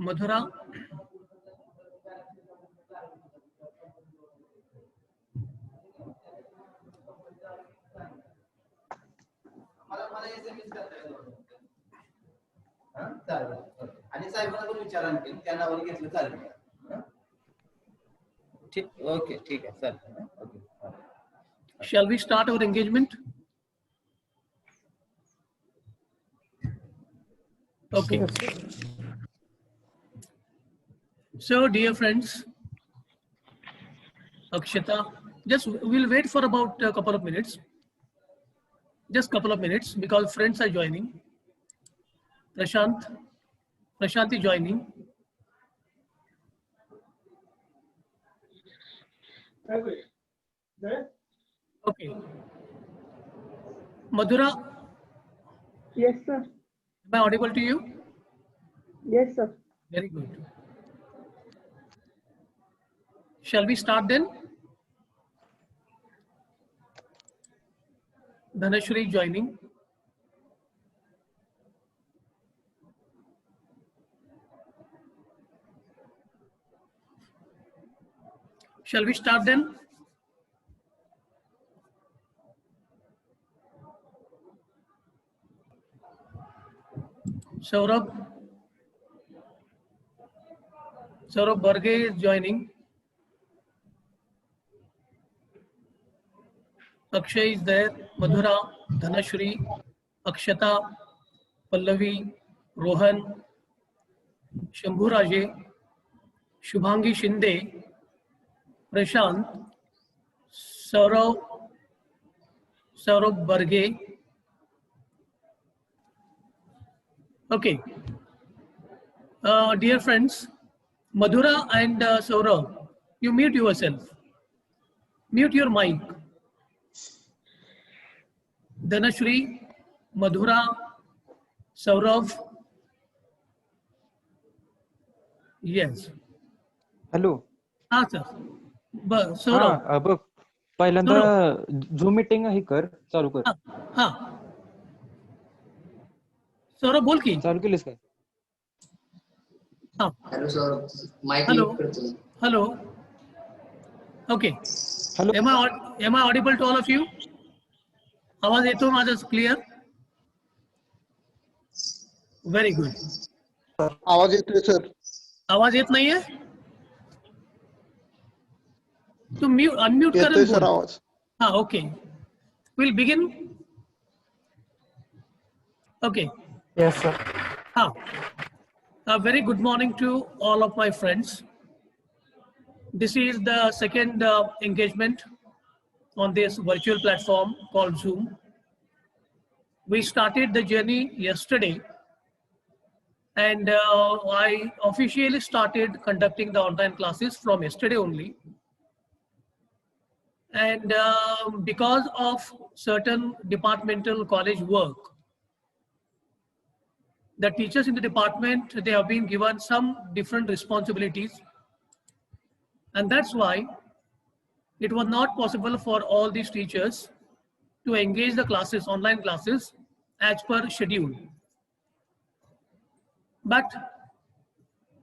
मधुरा, okay ठीक है sir. shall we start our engagement? Okay. So, dear friends, Akshata, just we'll wait for about a couple of minutes. Just couple of minutes because friends are joining. Prashant is joining. Okay. Madhura. Yes, sir. Am I audible to you? Yes, sir. Very good. Shall we start then? Dhanashri joining. Shall we start then? Saurabh Barge is joining. Akshay is there. Madhura, Dhanashri, Akshata, Pallavi, Rohan, Shambhu Raje, Shubhangi Shinde, Prashant, Saurabh Barge. Okay. Dear friends, Madhura and Saurabh, you mute yourself. Mute your mic. Dhanashri, Madhura, Saurabh. Yes. Hello. हाँ sir. Saurabh. हा बघ पहिल्यांदा झूम meeting हे कर चालू कर. हाँ. Saurabh बोल की. चालू केलीस काय? हाँ. Hello sir, mic Hello. mute करतो. Hello. Okay. Hello. Am I audible to all of you? आवाज येतो माझा क्लिअर? Very good. आवाज येतोय सर. आवाज येत नाहीये? तू अनम्यूट कर. येतोय सर आवाज. हाँ, okay. Will begin. Okay. Yes sir. हाँ. A very good morning to all of my friends. This is the second engagement on this virtual platform called Zoom. We started the journey yesterday, and I officially started conducting the online classes from yesterday only. And because of certain departmental college work, the teachers in the department, they have been given some different responsibilities. And that's why it was not possible for all these teachers to engage the classes, online classes, as per schedule. But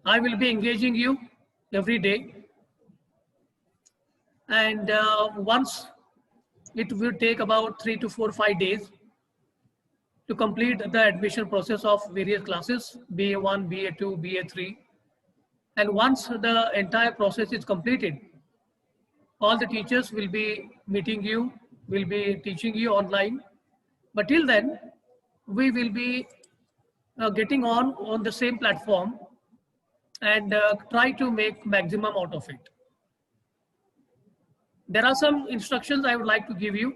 I will be engaging you every day. And once it will take about 3 to 4, 5 days to complete the admission process of various classes, BA1, BA2, BA3. And once the entire process is completed, all the teachers will be meeting you, will be teaching you online. But till then, we will be getting on the same platform and try to make maximum out of it. There are some instructions I would like to give you.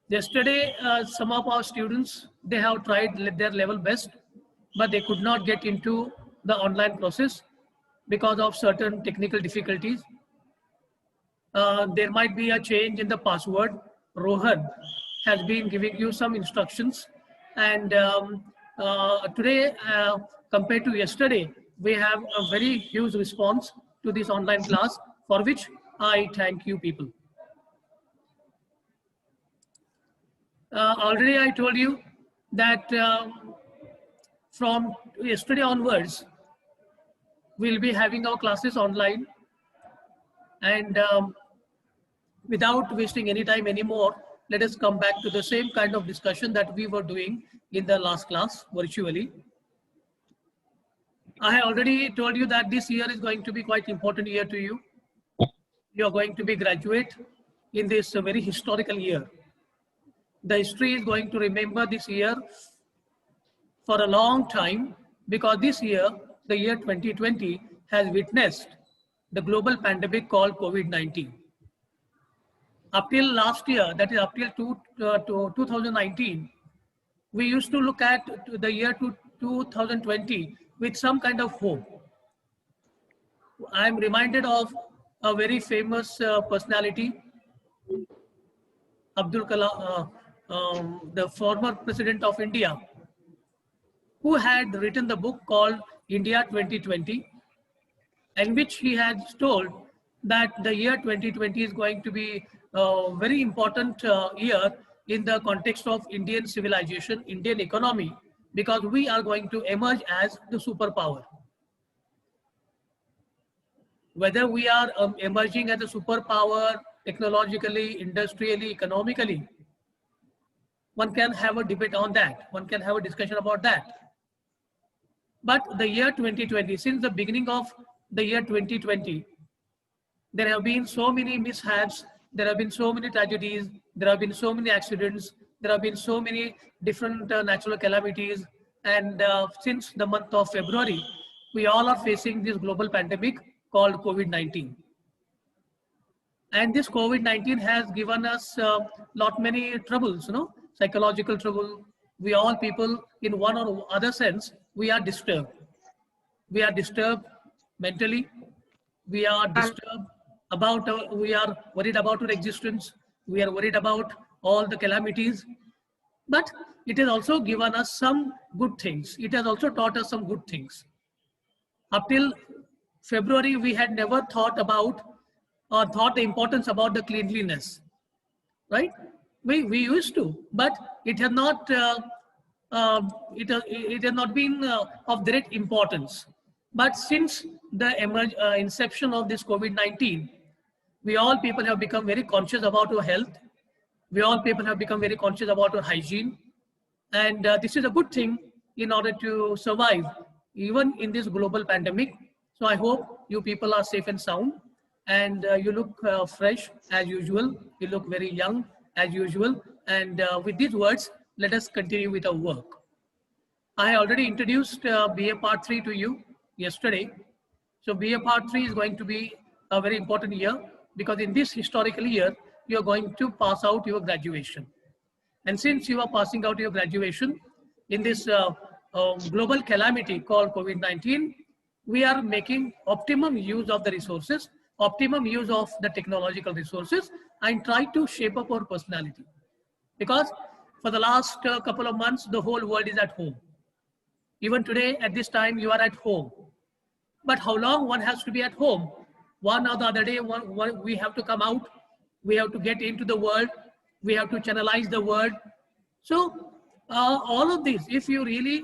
Yesterday, some of our students, they have tried their level best, but they could not get into the online process because of certain technical difficulties. There might be a change in the password. Rohan has been giving you some instructions And today, compared to yesterday, we have a very huge response to this online class, for which I thank you people. Already I told you that from yesterday onwards, we'll be having our classes online. And without wasting any time anymore, let us come back to the same kind of discussion that we were doing in the last class virtually. I have already told you that this year is going to be quite important year to you. You are going to be graduate in this very historical year. The history is going to remember this year for a long time, because this year, the year 2020, has witnessed the global pandemic called COVID-19. Up till last year, that is up till 2019, we used to look at the year 2020 with some kind of hope. I'm reminded of a very famous personality, Abdul Kalam, the former president of India, who had written the book called India 2020, in which he had told that the year 2020 is going to be a very important year in the context of Indian civilization, Indian economy, because we are going to emerge as the superpower. Whether we are emerging as a superpower technologically, industrially, economically, one can have a debate on that. One can have a discussion about that. But the year 2020, since the beginning of the year 2020, there have been so many mishaps, there have been so many tragedies, there have been so many accidents, there have been so many different natural calamities. And since the month of February, we all are facing this global pandemic called COVID-19. And this COVID-19 has given us lot many troubles, psychological trouble. We all people, in one or other sense, we are disturbed. We are disturbed mentally. We are disturbed about, we are worried about our existence. We are worried about all the calamities. But it has also given us some good things. It has also taught us some good things. Up till February, we had never thought about or thought the importance about the cleanliness, right? We used to, but it has not it has not been of great importance. But since the inception of this COVID-19, we all people have become very conscious about our health. We all people have become very conscious about our hygiene. And this is a good thing in order to survive even in this global pandemic. So I hope you people are safe and sound, and you look fresh as usual. You look very young as usual. And with these words, let us continue with our work. I already introduced BA Part 3 to you yesterday. So BA Part 3 is going to be a very important year, because in this historical year, you are going to pass out your graduation. And since you are passing out your graduation in this global calamity called COVID-19, we are making optimum use of the resources, optimum use of the technological resources, and try to shape up our personality. Because for the last couple of months, the whole world is at home. Even today, at this time, you are at home. But how long one has to be at home? One or the other day, we have to come out. We have to get into the world. We have to channelize the world. So all of this, if you really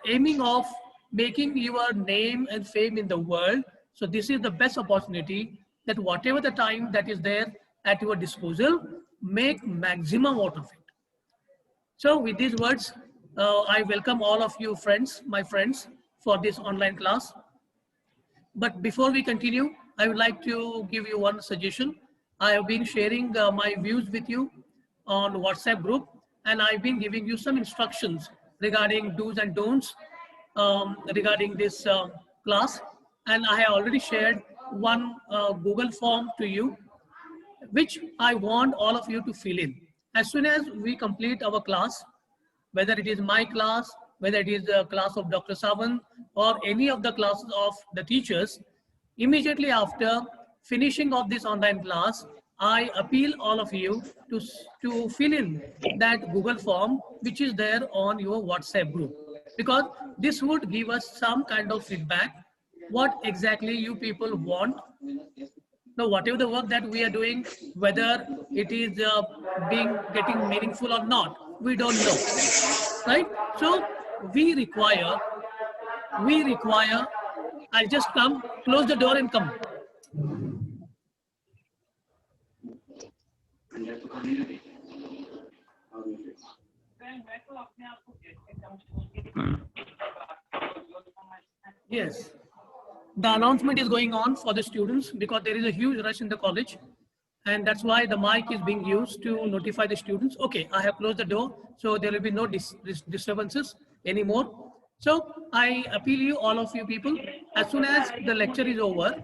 aiming of making your name and fame in the world, so this is the best opportunity that whatever the time that is there at your disposal, make maximum out of it. So with these words, I welcome all of you friends, my friends, for this online class. But before we continue, I would like to give you one suggestion. I have been sharing my views with you on WhatsApp group, and I've been giving you some instructions regarding do's and don'ts regarding this class. And I have already shared one Google form to you, which I want all of you to fill in. As soon as we complete our class, whether it is my class, whether it is the class of Dr. Sawant or any of the classes of the teachers, immediately after finishing of this online class, I appeal all of you to fill in that Google form which is there on your WhatsApp group, because this would give us some kind of feedback what exactly you people want. Now, whatever the work that we are doing, whether it is getting meaningful or not, we don't know, right? So we require, I'll just come, close the door and come. Yes. The announcement is going on for the students because there is a huge rush in the college, and that's why the mic is being used to notify the students. Okay, I have closed the door, so there will be no disturbances anymore. So I appeal you, all of you people, as soon as the lecture is over.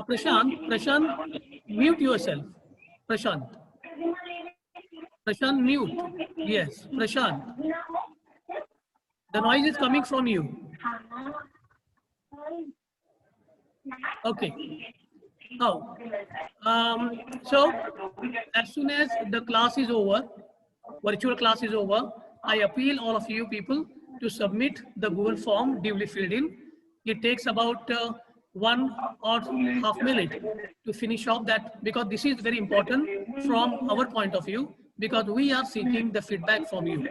Prashant, mute yourself. Prashant, mute. Yes, Prashant. The noise is coming from you. Okay. Now, so as soon as the class is over, virtual class is over, I appeal all of you people to submit the Google form duly filled in. It takes about 1.5 minutes to finish off that, because this is very important from our point of view, because we are seeking the feedback from you.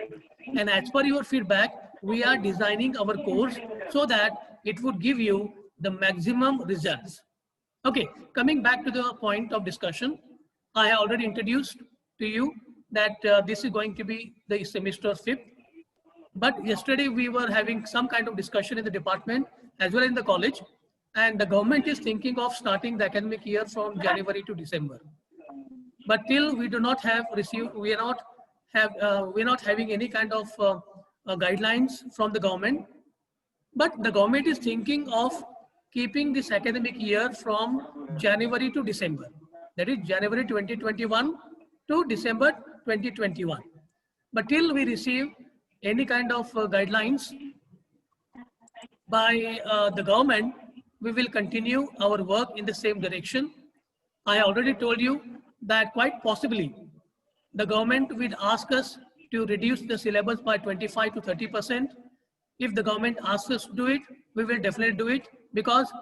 And as per your feedback, we are designing our course so that it would give you the maximum results. Okay, coming back to the point of discussion, I have already introduced to you that this is going to be the semester 5th. But yesterday we were having some kind of discussion in the department as well as in the college, and the government is thinking of starting the academic year from January to December. But till we do not have received, we are not having any kind of guidelines from the government. But the government is thinking of keeping this academic year from January to December. That is January 2021 to December 2021. But till we receive any kind of guidelines by the government, we will continue our work in the same direction. I already told you that quite possibly the government will ask us to reduce the syllabus by 25 to 30%. If the government asks us to do it, we will definitely do it, because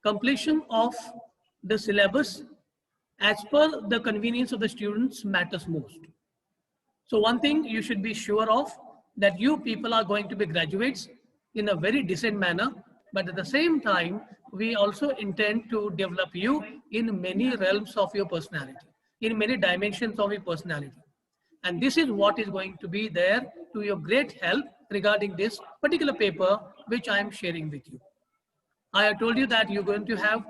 completion of the syllabus as per the convenience of the students matters most. So one thing you should be sure of, that you people are going to be graduates in a very decent manner, but at the same time, we also intend to develop you in many realms of your personality, in many dimensions of your personality. And this is what is going to be there to your great help regarding this particular paper, which I am sharing with you. I have told you that you're going to have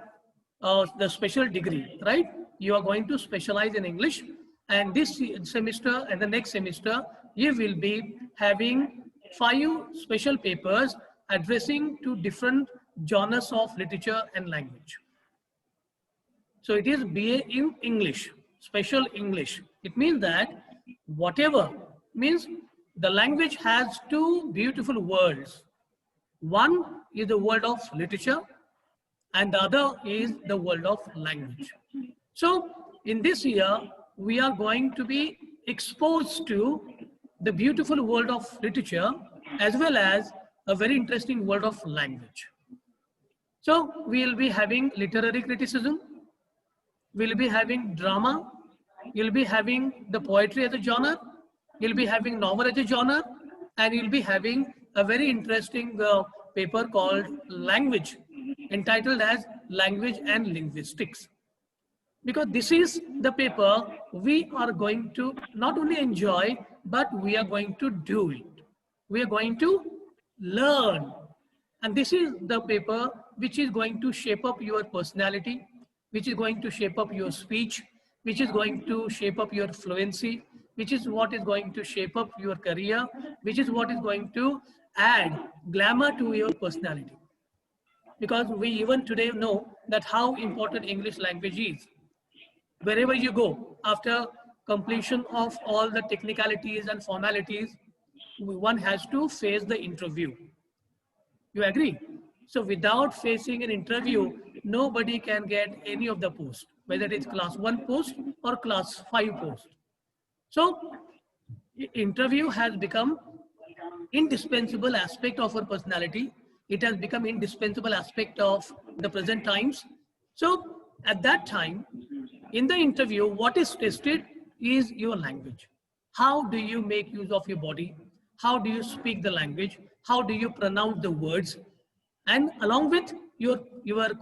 the special degree, right? You are going to specialize in English, and this semester and the next semester, you will be having 5 special papers addressing to different genres of literature and language. So it is BA in English, special English. It means that whatever, means the language has 2 beautiful worlds. One is the world of literature and the other is the world of language. So in this year, we are going to be exposed to the beautiful world of literature as well as a very interesting world of language. So we'll be having literary criticism, we'll be having drama, you'll be having the poetry as a genre, you'll be having novel as a genre, and you'll be having a very interesting paper called language, entitled as Language and Linguistics. Because this is the paper we are going to not only enjoy, but we are going to do it. We are going to learn. And this is the paper which is going to shape up your personality, which is going to shape up your speech, which is going to shape up your fluency, which is what is going to shape up your career, which is what is going to add glamour to your personality. Because we even today know that how important English language is. Wherever you go, after completion of all the technicalities and formalities, one has to face the interview. You agree? So without facing an interview, nobody can get any of the post, whether it is class 1 post or class 5 post. So interview has become indispensable aspect of our personality. It has become indispensable aspect of the present times. So at that time, in the interview, what is tested is your language. How do you make use of your body? How do you speak the language? How do you pronounce the words? And along with your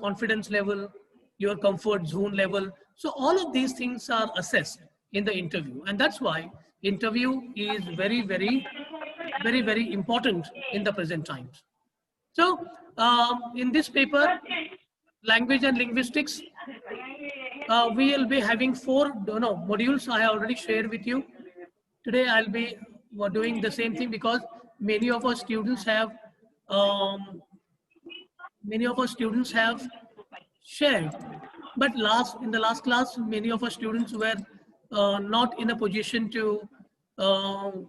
confidence level, your comfort zone level. So all of these things are assessed in the interview. And that's why interview is very important in the present times. So in this paper, language and linguistics, we will be having 4 modules I have already shared with you. Today I'll be doing the same thing because many of our students have shared, but in the last class, many of our students were not in a position to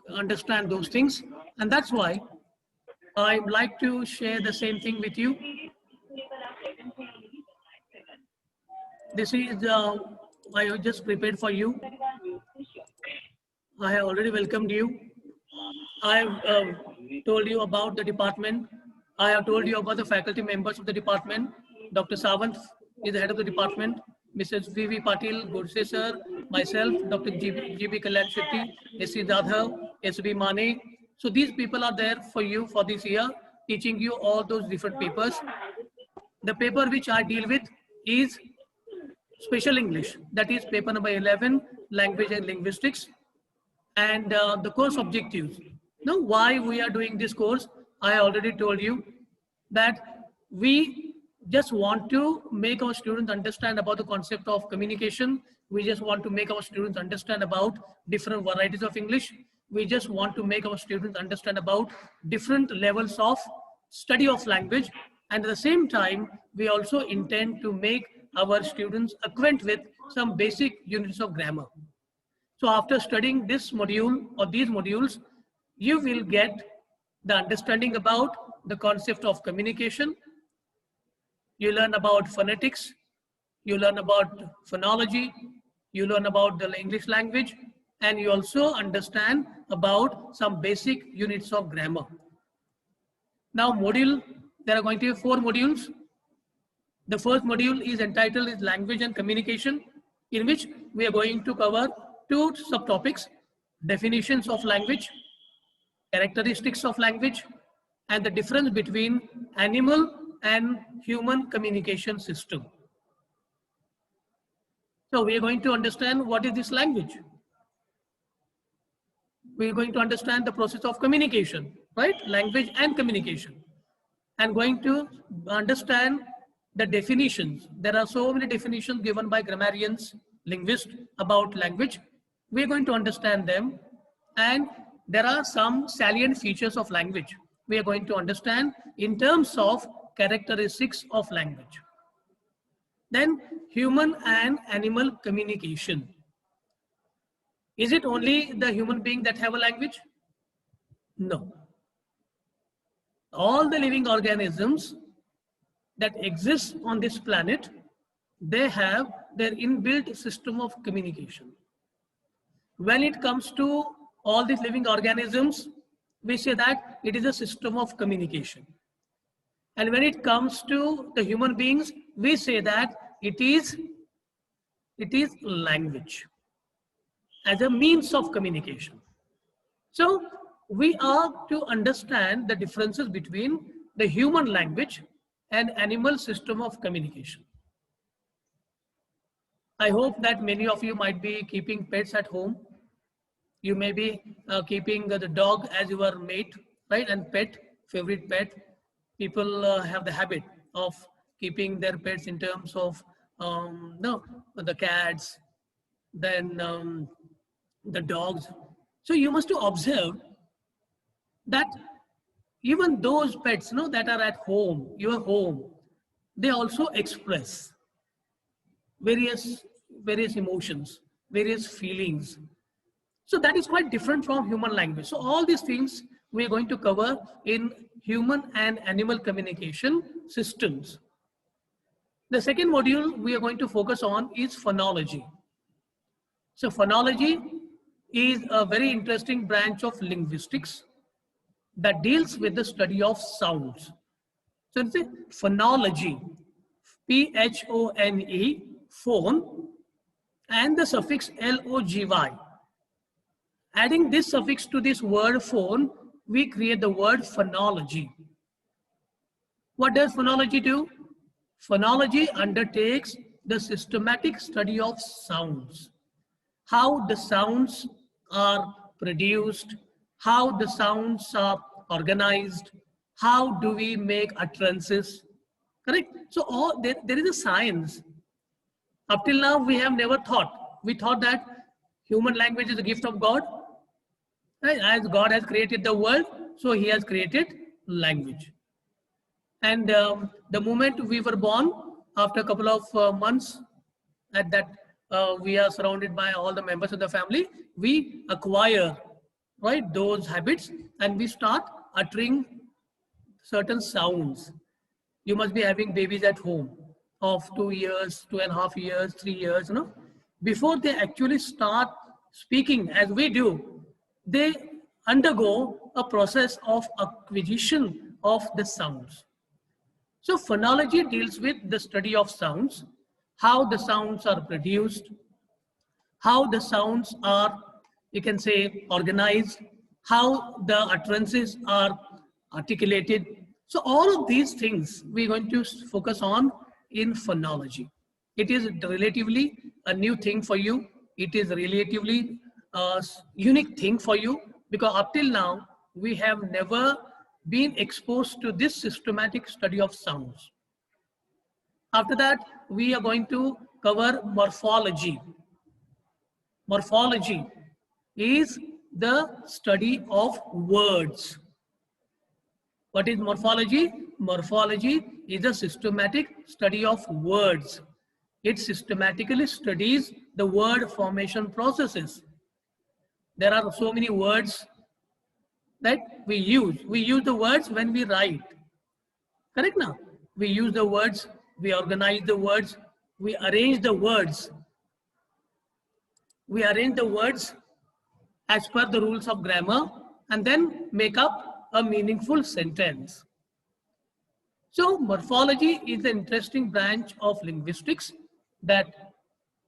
understand those things, and that's why I'd like to share the same thing with you. This is I have just prepared for you. I have already welcomed you. I have told you about the department. I have told you about the faculty members of the department. Dr. Sawant is the head of the department. Mrs. V.V. Patil, Godse sir, myself, Dr. G.B. Kalyan Shetty, S.C. Dadhav, S.B. Mane. So these people are there for you for this year, teaching you all those different papers. The paper which I deal with is Special English. That is paper number 11, Language and Linguistics. And the course objectives. Now, why we are doing this course? I already told you that we just want to make our students understand about the concept of communication. We just want to make our students understand about different varieties of English. We just want to make our students understand about different levels of study of language. And at the same time, we also intend to make our students acquainted with some basic units of grammar. So after studying this module or these modules, you will get the understanding about the concept of communication. You learn about phonetics. You learn about phonology. You learn about the English language. And you also understand about some basic units of grammar. Now there are going to be 4 modules. The first module is entitled is Language and Communication, in which we are going to cover 2 subtopics: definitions of language, characteristics of language, and the difference between animal and human communication system. So we are going to understand what is this language. We are going to understand the process of communication, right? Language and communication. And going to understand the definitions. There are so many definitions given by grammarians, linguists about language. We're going to understand them, and there are some salient features of language we are going to understand in terms of characteristics of language. Then human and animal communication. Is it only the human being that have a language? No. All the living organisms that exist on this planet, they have their inbuilt system of communication. When it comes to all these living organisms, we say that it is a system of communication. And when it comes to the human beings, we say that it is language as a means of communication. So we are to understand the differences between the human language and animal system of communication. I hope that many of you might be keeping pets at home. You may be keeping the dog as your mate, right? And pet, favorite pet. People have the habit of keeping their pets in terms of the cats, then the dogs. So you must observe that even those pets, that are at home, your home, they also express various emotions, various feelings. So that is quite different from human language. So all these things we are going to cover in human and animal communication systems. The second module we are going to focus on is phonology. So phonology is a very interesting branch of linguistics that deals with the study of sounds. So it's a phonology, Phone, phone, and the suffix logy. Adding this suffix to this word phone, we create the word phonology. What does phonology do? Phonology undertakes the systematic study of sounds. How the sounds are produced, how the sounds are organized, how do we make utterances, correct? So there is a science. Up till now, we have never thought. We thought that human language is a gift of God. Right? As God has created the world, so he has created language. And the moment we were born, after a couple of months, at that we are surrounded by all the members of the family, we acquire, right, those habits, and we start uttering certain sounds. You must be having babies at home of 2 years, 2.5 years, 3 years, you know. Before they actually start speaking as we do, they undergo a process of acquisition of the sounds. So phonology deals with the study of sounds, how the sounds are produced, how the sounds are, you can say, organized, how the utterances are articulated. So all of these things we're going to focus on in phonology. It is relatively a new thing for you. It is relatively a unique thing for you, because up till now, we have never been exposed to this systematic study of sounds. After that, we are going to cover morphology. Morphology is the study of words. What is morphology? Morphology is a systematic study of words. It systematically studies the word formation processes. There are so many words that we use. We use the words when we write. Correct now? We use the words, we organize the words, we arrange the words. We arrange the words as per the rules of grammar and then make up a meaningful sentence. So morphology is an interesting branch of linguistics that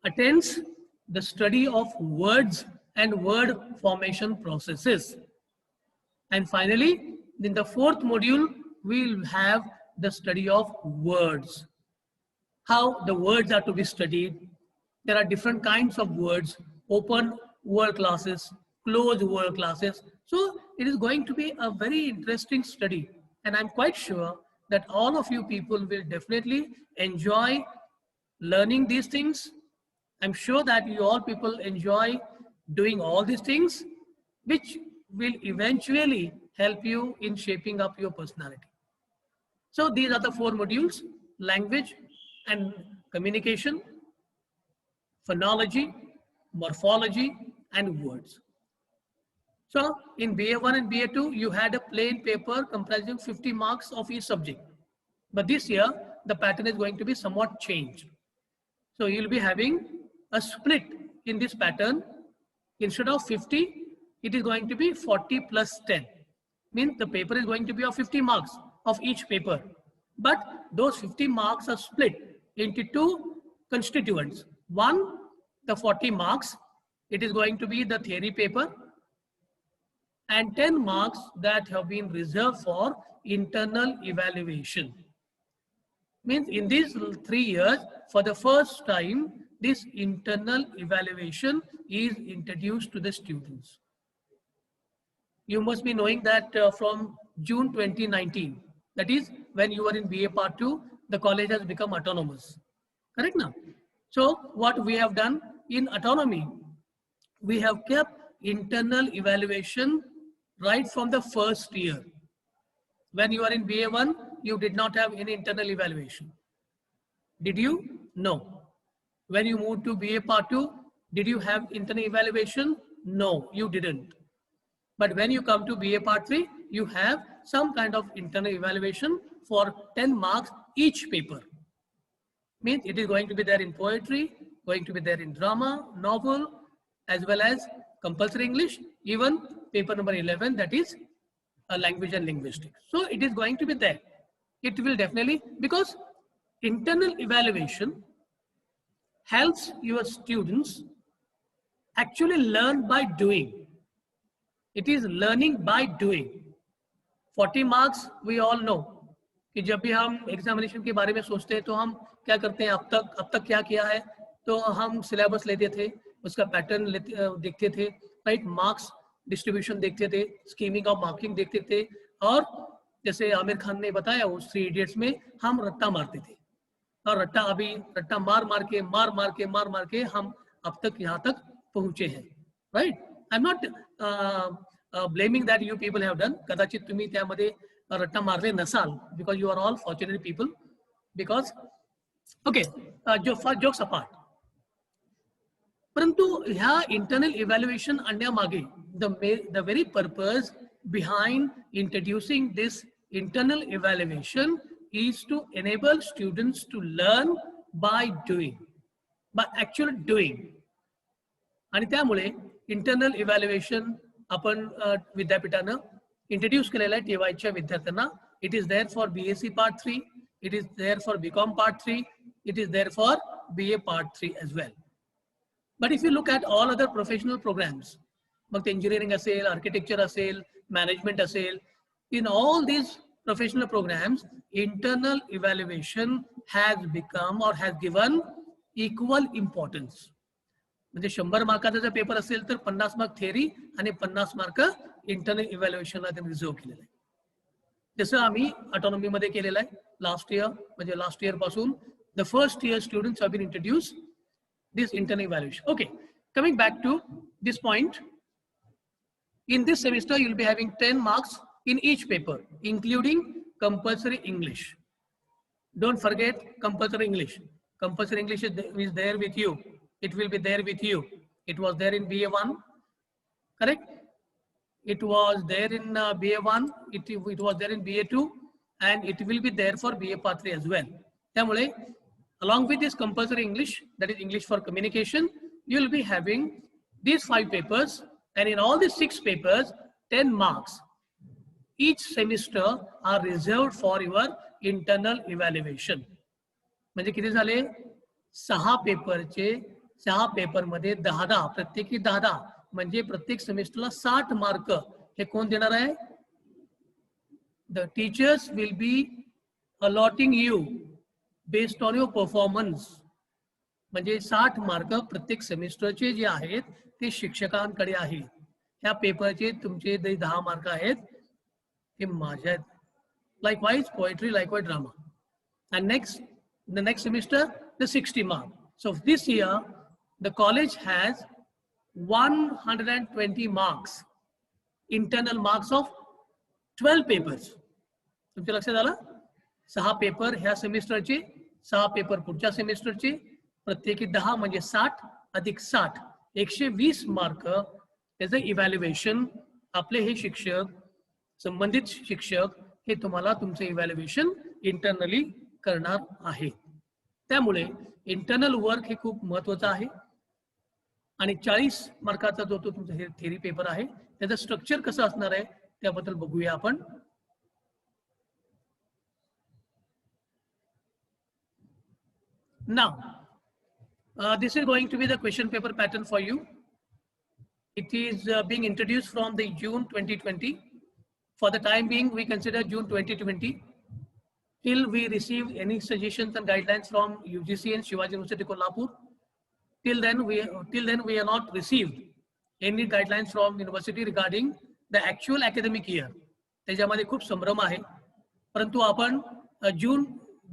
attends the study of words and word formation processes. And finally, in the fourth module, we'll have the study of words. How the words are to be studied. There are different kinds of words, open word classes, closed word classes. So it is going to be a very interesting study. And I'm quite sure that all of you people will definitely enjoy learning these things. I'm sure that you all people enjoy doing all these things, which will eventually help you in shaping up your personality. So these are the four modules: language and communication, phonology, morphology, and words. So in BA1 and BA2, you had a plain paper comprising 50 marks of each subject. But this year, the pattern is going to be somewhat changed. So you'll be having a split in this pattern. Instead of 50, it is going to be 40 plus 10. Means the paper is going to be of 50 marks of each paper. But those 50 marks are split into two constituents. One, the 40 marks, it is going to be the theory paper, and 10 marks that have been reserved for internal evaluation. Means in these 3 years, for the first time, this internal evaluation is introduced to the students. You must be knowing that from June 2019, that is when you are in BA Part 2, the college has become autonomous. Correct now? So what we have done in autonomy, we have kept internal evaluation right from the first year. When you are in BA1, you did not have any internal evaluation. Did you? No. When you moved to BA Part 2, did you have internal evaluation? No, you didn't. But when you come to BA Part 3, you have some kind of internal evaluation for 10 marks each paper. means it is going to be there in poetry, going to be there in drama, novel, as well as compulsory English, even paper number 11, that is language and linguistics. So it is going to be there. It will definitely, because internal evaluation helps your students actually learn by doing. It is learning by doing. 40 marks we all know कि जब भी हम examination के बारे में सोचते हैं तो हम क्या करते हैं, अब तक क्या किया है, तो हम सिलेबस लेते थे, उसका पैटर्न देखते थे, राइट, मार्क्स डिस्ट्रीब्यूशन देखते थे, स्कीमिंग ऑफ मार्किंग देखते थे, और जैसे आमिर खान ने बताया उस 3 इडियट्स में हम रट्टा मारते थे, और रट्टा मार के हम अब तक यहाँ तक पहुंचे हैं, right. I am not blaming that you people have done. कदाचित तुम्ही त्यामध्ये रट्टा मारले नसाल, because you are all fortunate people, because okay, jokes apart. परंतु ह्या इंटरनल इव्हॅल्युएशन आणण्यामागे the very purpose behind introducing this internal evaluation is to enable students to learn by doing, by actually doing. आणि त्यामुळे internal evaluation आपण विद्यापीठानं introduce केलेलं आहे टीवायच्या विद्यार्थ्यांना. It is there for BSc Part 3, it is there for BCom Part 3, it is there for BA Part 3 as well. But if you look at all other professional programs, मग ते engineering असेल, architecture असेल, management असेल, in all these professional programs, internal evaluation has become or has given equal importance. म्हणजे 100 मार्काचा जर paper असेल तर 50 mark theory आणि 50 mark internal इव्हॅल्युएशनला त्यांनी रिझर्व केलेलं आहे. जसं आम्ही ऑटोनॉमी मध्ये केलेलं आहे लास्ट इयर, म्हणजे लास्ट इयर पासून the first year students have been introduce this internal evaluation. Okay, coming back to this point. In this semester, you'll be having 10 marks in each paper, including compulsory English. Don't forget compulsory English. Compulsory English is there with you. It will be there with you. It was there in BA1, correct? It was there in BA1, it was there in BA2, and it will be there for BA Part 3 as well. त्यामुळे, along with this compulsory English, that is English for communication, you will be having these 5 papers. And in all these 6 papers, 10 marks each semester are reserved for your internal evaluation. म्हणजे किती झाले? 6 पेपरचे 6 पेपरमध्ये 10-10, प्रत्येकी 10-10, म्हणजे प्रत्येक सेमिस्टरला 60 mark हे कोण देणार आहे? The teachers will be allotting you based on your performance. म्हणजे 60 मार्क प्रत्येक सेमिस्टरचे जे आहेत ते शिक्षकांकडे आहेत. ह्या पेपरचे तुमचे 10 मार्क आहेत ते माझ्या आहेत. Likewise poetry, likewise drama. And the next semester, the 60 mark. So this year, the college has 120 marks, internal marks of 12 papers. तुमच्या लक्षात आलं? 6 पेपर ह्या सेमिस्टरचे, 6 पेपर पुढच्या सेमिस्टरचे, प्रत्येकी 10 म्हणजे 60 अधिक 60, 120 मार्क त्याचं इव्हॅल्युएशन आपले हे शिक्षक, संबंधित शिक्षक हे तुम्हाला तुमचं इव्हॅल्युएशन इंटरनली करणार आहे. त्यामुळे इंटरनल वर्क हे खूप महत्वाचं आहे. आणि 40 मार्काचा जो तो तुमचा हे थेरी पेपर आहे त्याचं स्ट्रक्चर कसं असणार आहे त्याबद्दल बघूया आपण. Now, this is going to be the question paper pattern for you. It is being introduced from the June 2020. For the time being, we consider June 2020 till we receive any suggestions and guidelines from UGC and Shivaji University Kolhapur. Till then, we are not received any guidelines from university regarding the actual academic year. त्याच्यामध्ये खूप संभ्रम आहे. परंतु आपण जून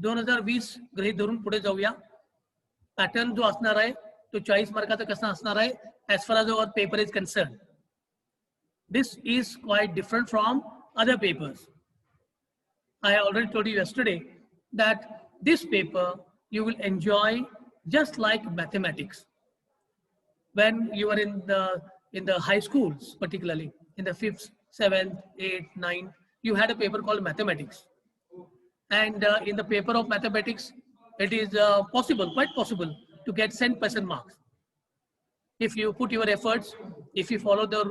2020 गृहीत धरून पुढे जाऊया. पॅटर्न जो असणार आहे तो 40 मार्काचा कसा असणार आहे as far as our paper is concerned. This is quite different from other papers. I already told you yesterday that this paper you will enjoy just like mathematics. When you are in the high schools, particularly in the 5th, 7th, 8th, 9th, you had a paper called mathematics. And in the paper of mathematics, it is possible, quite possible, to get 100% marks. If you put your efforts, if you follow the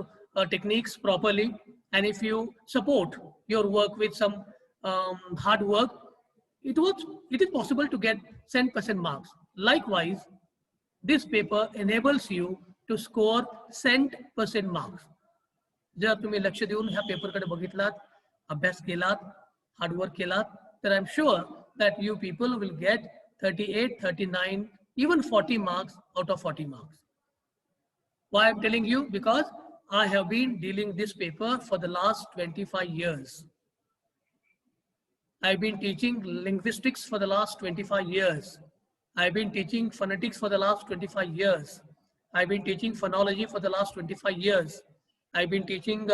techniques properly, and if you support your work with some hard work, it is possible to get 100% marks. Likewise, this paper enables you to score 100% marks. जर तुम्ही लक्ष देऊन ह्या पेपरकडे बघितलात, अभ्यास केलात, hard work केलात, तर I am sure that you people will get 38, 39, even 40 marks out of 40 marks. Why I'm telling you? Because I have been dealing this paper for the last 25 years. I've been teaching linguistics for the last 25 years. I've been teaching phonetics for the last 25 years. I've been teaching phonology for the last 25 years. I've been teaching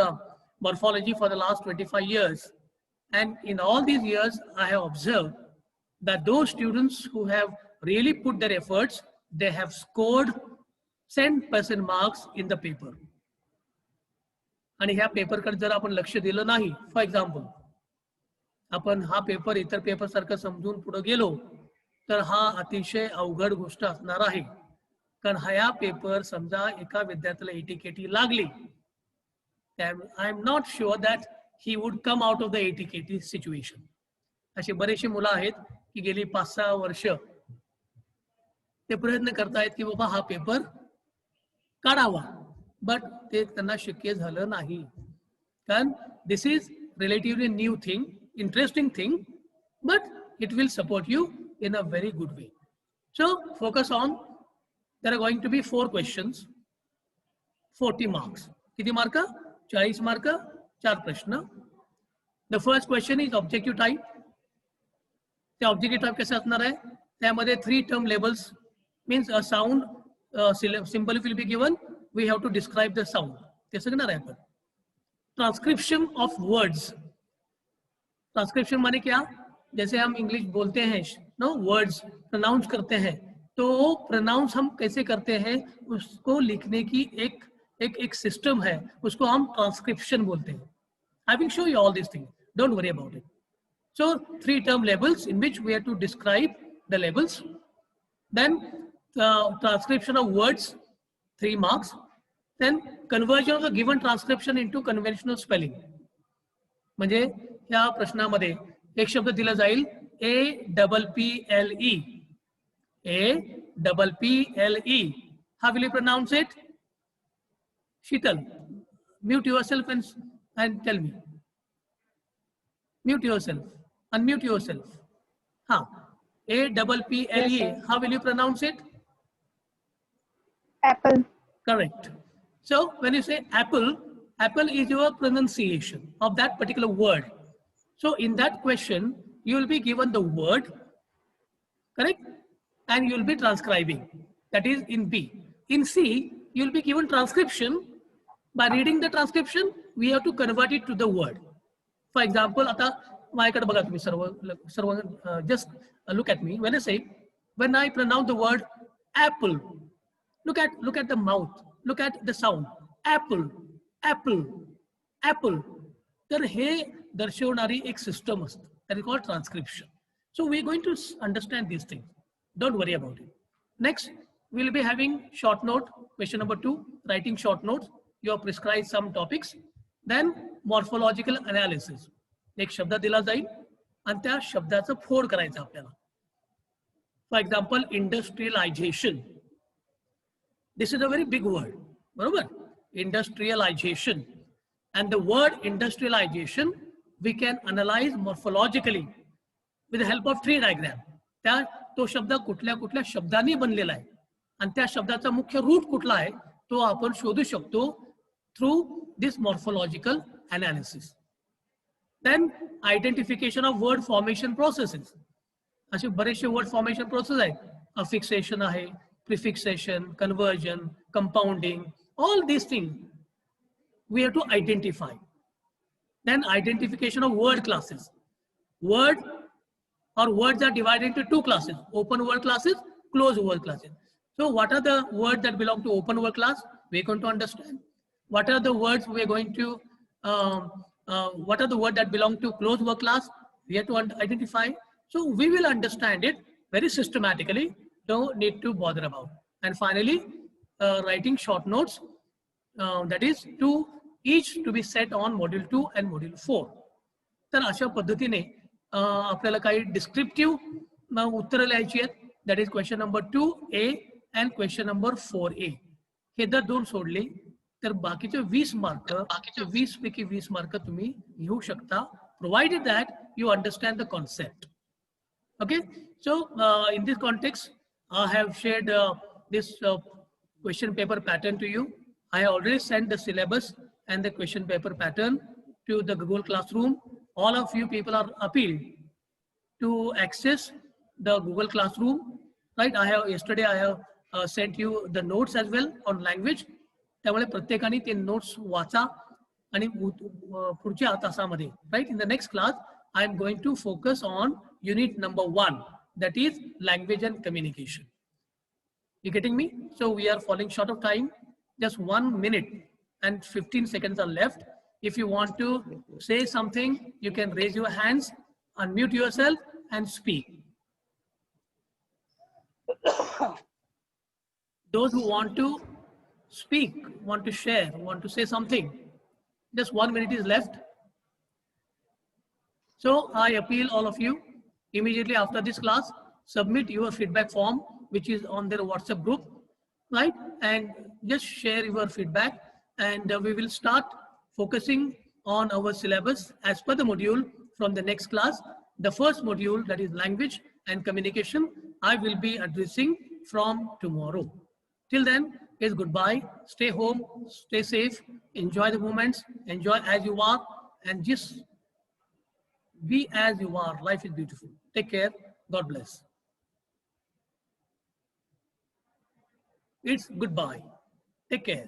morphology for the last 25 years. And in all these years, I have observed that those students who have really put their efforts, they have scored 100% marks in the paper. आणि ह्या पेपरकडे जर आपण लक्ष दिलं नाही, for example आपण हा paper इतर पेपर सारखं समजून पुढे गेलो, तर हा अतिशय अवघड गोष्ट असणार आहे. कारण हा पेपर समजा एका विद्यार्थ्याला एटीकेटी लागली, I am not sure that he would come out of the ATKT situation. असे बरेचसे मुलं आहेत की गेली 5-6 वर्ष ते प्रयत्न करतायत की बाबा हा पेपर काढावा, बट ते त्यांना शक्य झालं नाही. कारण this is relatively new thing, interesting thing, but it will support you in a very good way. So focus on, there are going to be 4 questions, 40 marks. किती मार्क? 40 मार्क, 4 प्रश्न. The first question is objective type. The objective type कसे असणार आहे? त्यामध्ये 3 term labels, means a sound symbol will be given, we have to describe the sound. ते सांगणार आहे आपण. Transcription of words. ट्रांसक्रिप्शन माने क्या? जैसे हम इंग्लिश बोलते हैं, नो वर्ड्स प्रोनाउंस करते हैं, तो प्रोनाउंस हम कैसे करते हैं उसको लिखने की एक सिस्टम है, उसको हम ट्रांसक्रिप्शन बोलते हैं. I will show you all this thing, don't worry about it. So 3 term labels in which we have to describe the labels. Then transcription of words, 3 marks. Then conversion of the given transcription into conventional spelling. म्हणजे या प्रश्नामध्ये एक शब्द दिला जाईल, APPLE. APPLE. How will you pronounce it? Sheetal, mute yourself and tell me. Mute yourself. Unmute yourself. APPLE. Yes, how will you pronounce it? Apple. Correct. So when you say apple, apple is your pronunciation of that particular word. So in that question, you will be given the word, correct? And you will be transcribing. That is in B. In C, you will be given transcription. By reading the transcription, we have to convert it to the word. For example, आता माझ्याकडे बघा तुम्ही सर्व just look at me. When I say, when I pronounce the word apple, look at the mouth, look at the sound. Apple, apple, apple. तर हे दर्शवणारी एक system असते, that is called transcription. So we are going to understand these things. Don't worry about it. Next, we will be having short note. Question number 2, writing short notes. You have prescribed some topics. Then morphological analysis. एक शब्द दिला जाईल आणि त्या शब्दाचं फोड करायचं आपल्याला. For example, industrialization. This is a very big word. बरोबर? Industrialization. And the word industrialization, we can analyze morphologically with the help of 3 diagrams. त्या तो शब्द कुठल्या कुठल्या शब्दांनी बनलेला आहे आणि त्या शब्दाचा मुख्य रूट कुठला आहे तो आपण शोधू शकतो through this morphological analysis. Then identification of word formation processes. असे बरेचसे वर्ड फॉर्मेशन प्रोसेस आहेत. अफिक्सेशन आहे, prefixation, conversion, compounding, all this thing we have to identify. Then identification of word classes. Word or words are divided into 2 classes, open word classes, closed word classes. So what are the words that belong to open word class? We are going to understand. What are the words we are going to, what are the words that belong to closed word class? We have to identify. So we will understand it very systematically. Don't need to bother about. And finally, writing short notes, that is to each to be set on module 2 and module 4. तर अशा पद्धतीने आपल्याला काही descriptive उत्तरं लिहायची आहेत. That is question number 2A and question number 4A. हे जर दोन सोडले तर बाकीचे 20 मार्क, 20 पैकी 20 मार्क तुम्ही घेऊ शकता, provided that you understand the concept. Okay, so in this context, I have shared this question paper pattern to you. I have already sent the syllabus and the question paper pattern to the Google Classroom. All of you people are appealed to access the Google Classroom, right? Yesterday I have sent you the notes as well on language. त्यामुळे प्रत्येकाने ते notes वाचा आणि पुढच्या तासामध्ये, right? In the next class, I am going to focus on unit number 1, that is language and communication. You getting me? So we are falling short of time. Just 1 minute and 15 seconds are left. If you want to say something, you can raise your hands, unmute yourself and speak. Those who want to speak, want to share, want to say something, just 1 minute is left. So I appeal all of you, immediately after this class, submit your feedback form, which is on their WhatsApp group, right? And just share your feedback, and we will start focusing on our syllabus as per the module from the next class. The first module, that is language and communication, I will be addressing from tomorrow. Till then, is goodbye. Stay home, stay safe, enjoy the moments, enjoy as you are, and just be as you are. Life is beautiful. Take care. God bless. It's goodbye. Take care.